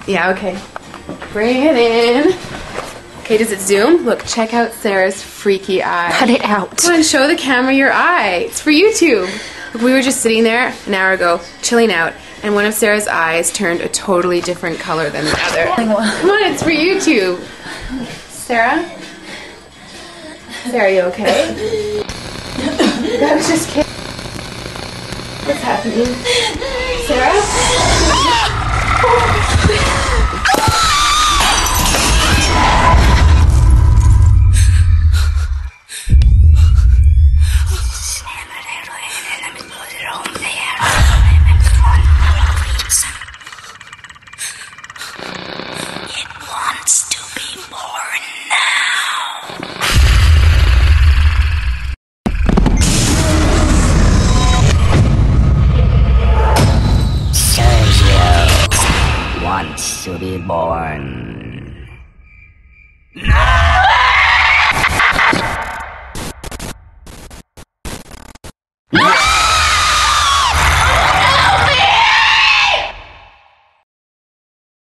Yeah, okay. Bring it in. Okay, does it zoom? Look, check out Sarah's freaky eye. Cut it out. Come on, show the camera your eye. It's for YouTube. Look, we were just sitting there an hour ago, chilling out, and one of Sarah's eyes turned a totally different color than the other. Come on, it's for YouTube. Sarah? Sarah, you okay? I was just kidding. What's happening? Sarah? It wants to be born now. Sergio wants to be born